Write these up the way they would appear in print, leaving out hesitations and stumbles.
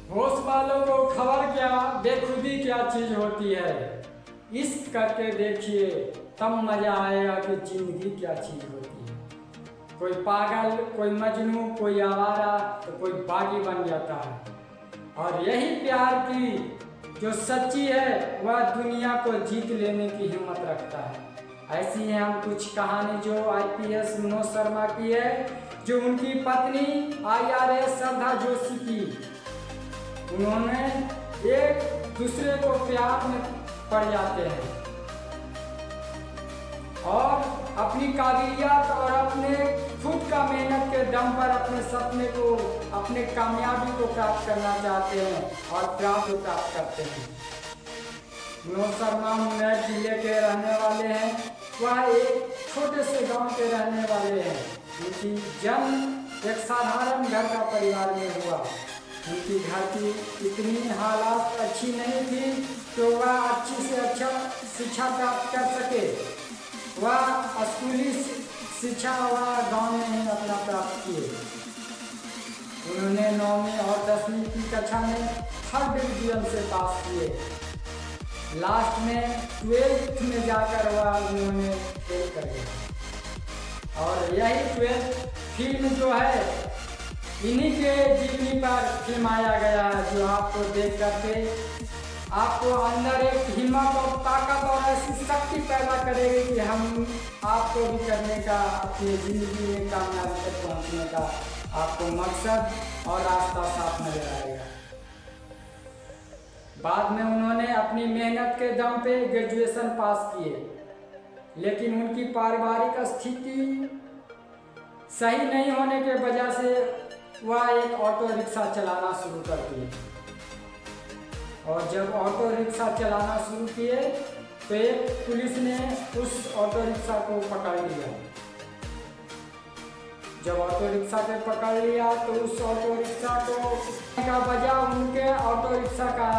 होश वालों को खबर क्या, बेखुदी क्या चीज होती है। इश्क करके देखिए तब मजा आएगा कि जिंदगी क्या चीज होती है। कोई पागल, कोई मजनू, कोई आवारा तो कोई बागी बन जाता है। और यही प्यार की जो सच्ची है वह दुनिया को जीत लेने की हिम्मत रखता है। ऐसी है हम कुछ कहानी जो IPS मनोज शर्मा की है, जो उनकी पत्नी IRS श्रद्धा जोशी की। उन्होंने एक दूसरे को प्यार में पड़ जाते हैं और अपनी काबिलियत और अपने खुद का मेहनत के दम पर अपने सपने को, अपने कामयाबी को प्राप्त करना चाहते हैं और प्राप्त करते हैं। मनोज शर्मा मुंगेर जिले के रहने वाले हैं। वह एक छोटे से गांव के रहने वाले हैं। उनकी जन्म एक साधारण घर का परिवार में हुआ। उनकी घर की इतनी हालात अच्छी नहीं थी तो वह अच्छी से अच्छा शिक्षा प्राप्त कर सके। वह स्कूली शिक्षा वह गांव में ही अपना प्राप्त किए। उन्होंने 9वीं और 10वीं की कक्षा में 3rd डिवीजन से पास किए। लास्ट में 12th में जाकर वह उन्होंने फेल कर दिया। और यही 12th फिल्म जो है इन्हीं के जीवनी पर फिल्माया गया है, जो आपको देख करके आपको अंदर एक हिम्मत और ताकत और ऐसी शक्ति पैदा करेगी कि हम आपको भी करने का, अपनी जिंदगी में कामयाबी तक पहुंचने का आपको मकसद और रास्ता साफ नजर आएगा। बाद में उन्होंने अपनी मेहनत के दम पे ग्रेजुएशन पास किए, लेकिन उनकी पारिवारिक स्थिति सही नहीं होने के वजह से वह एक ऑटो रिक्शा चलाना शुरू कर दिए। और जब ऑटो रिक्शा चलाना शुरू किए तो एक पुलिस ने उस ऑटो रिक्शा को पकड़ लिया। जब ऑटो रिक्शा को पकड़ लिया तो उस ऑटो रिक्शा को का वजह उनके ऑटो रिक्शा का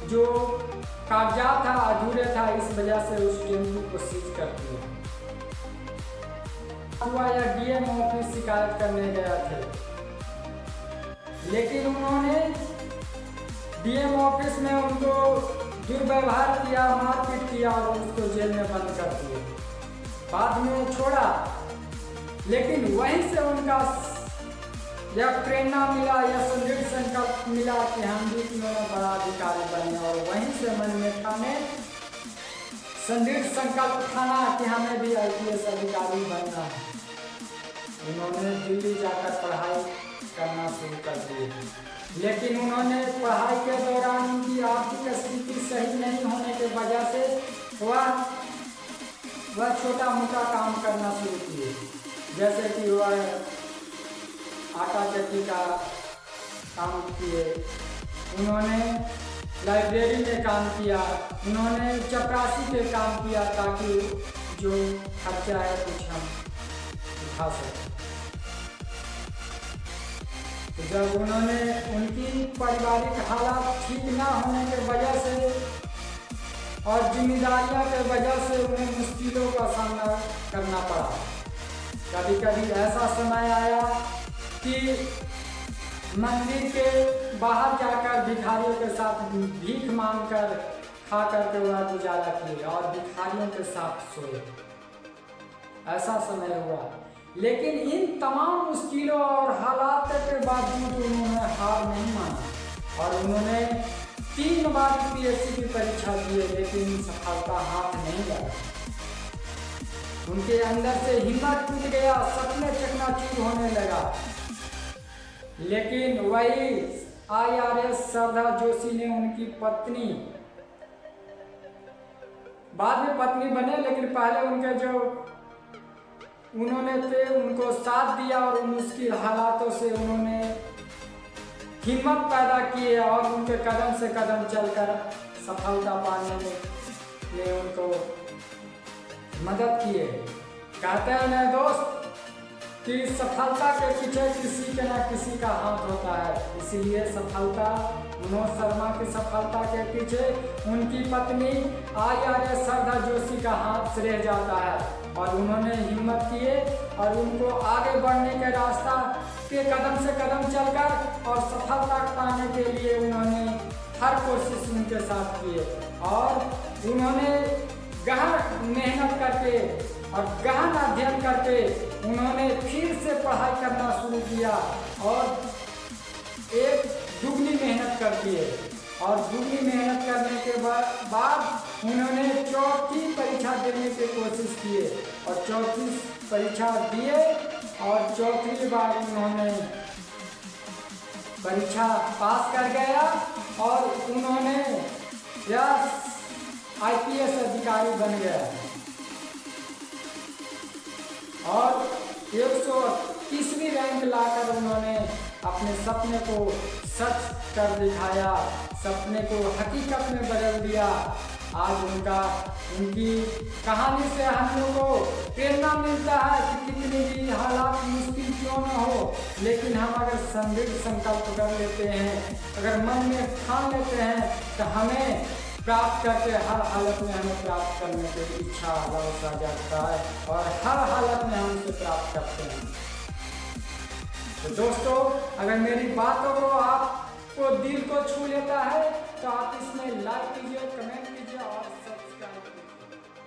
जो कागजात था अधूरे था, इस वजह से उस टेम्पो को सीज कर दिया। हुआ या DM ऑफिस शिकायत करने गया थे, लेकिन उन्होंने DM ऑफिस में उनको दुर्व्यवहार किया, मारपीट किया और उसको जेल में बंद कर दिया। बाद में वो छोड़ा, लेकिन वहीं से उनका यह प्रेरणा मिला, यह सुदृढ़ संकल्प मिला कि हम भी क्यों न बड़ा अधिकारी बने। और वहीं से मन में ठाने सुदृढ़ संकल्प ठाना कि हमें भी IPS अधिकारी बनना है। उन्होंने दिल्ली जाकर पढ़ाई करना शुरू कर दी, लेकिन उन्होंने पढ़ाई के दौरान उनकी आर्थिक स्थिति सही नहीं होने के वजह से वह छोटा मोटा काम करना शुरू किए, जैसे कि वह आटा चक्की का काम किए, उन्होंने लाइब्रेरी में काम किया, उन्होंने चपरासी पे काम किया ताकि जो खर्चा है कुछ हम उठा सकें। जब उन्होंने उनकी पारिवारिक हालात ठीक ना होने के वजह से और जिम्मेदारियों के वजह से उन्हें मुश्किलों का सामना करना पड़ा। कभी कभी ऐसा समय आया कि मंदिर के बाहर जाकर भिखारियों के साथ भीख मांगकर खा करके वह गुजारा किए और भिखारियों के साथ सोए। ऐसा समय हुआ, लेकिन इन तमाम मुश्किलों और हालात के बावजूद उन्होंने हार नहीं माना और उन्होंने 3 बार PSC की परीक्षा दी, लेकिन सफलता हाथ नहीं लगा। उनके अंदर से हिम्मत टूट गया, सपने चकनाचूर होने लगा। लेकिन वही IRS श्रद्धा जोशी ने उनकी पत्नी, बाद में पत्नी बने, लेकिन पहले उनके जो उन्होंने थे उनको साथ दिया और मुश्किल हालातों से उन्होंने हिम्मत पैदा किए और उनके कदम से कदम चलकर सफलता पाने में उनको मदद किए। कहते हैं ना दोस्त कि सफलता के पीछे किसी के ना किसी का हाथ होता है, इसीलिए सफलता मनोज शर्मा की सफलता के पीछे उनकी पत्नी IRS श्रद्धा जोशी का हाथ रह जाता है। और उन्होंने हिम्मत किए और उनको आगे बढ़ने के रास्ता पे कदम से कदम चलकर और सफलता पाने पाने के लिए उन्होंने हर कोशिश उनके साथ की और उन्होंने गहन मेहनत करके और गहन अध्ययन करके उन्होंने फिर से पढ़ाई करना शुरू किया और एक दुगनी मेहनत कर दिए और दुगनी मेहनत करने के बाद उन्होंने चौथी परीक्षा देने की कोशिश किए और चौथी परीक्षा दिए और चौथी बार उन्होंने परीक्षा पास कर गया और उन्होंने IPS अधिकारी बन गया और 130वीं रैंक लाकर उन्होंने अपने सपने को सच कर दिखाया, सपने को हकीकत में बदल दिया। आज उनकी कहानी से हम लोग को प्रेरणा मिलता है कि कितनी भी हालात मुश्किल क्यों न हो, लेकिन हम अगर संदिग्ध संकल्प कर लेते हैं, अगर मन में ठान लेते हैं तो हमें प्राप्त करके हर हालत में हमें प्राप्त करने की इच्छा लालसा जागता है और हर हालत में हम उसे प्राप्त करते हैं। तो दोस्तों, अगर मेरी बातों को आपको दिल को छू लेता है तो आप इसमें लाइक कीजिए, कमेंट कीजिए और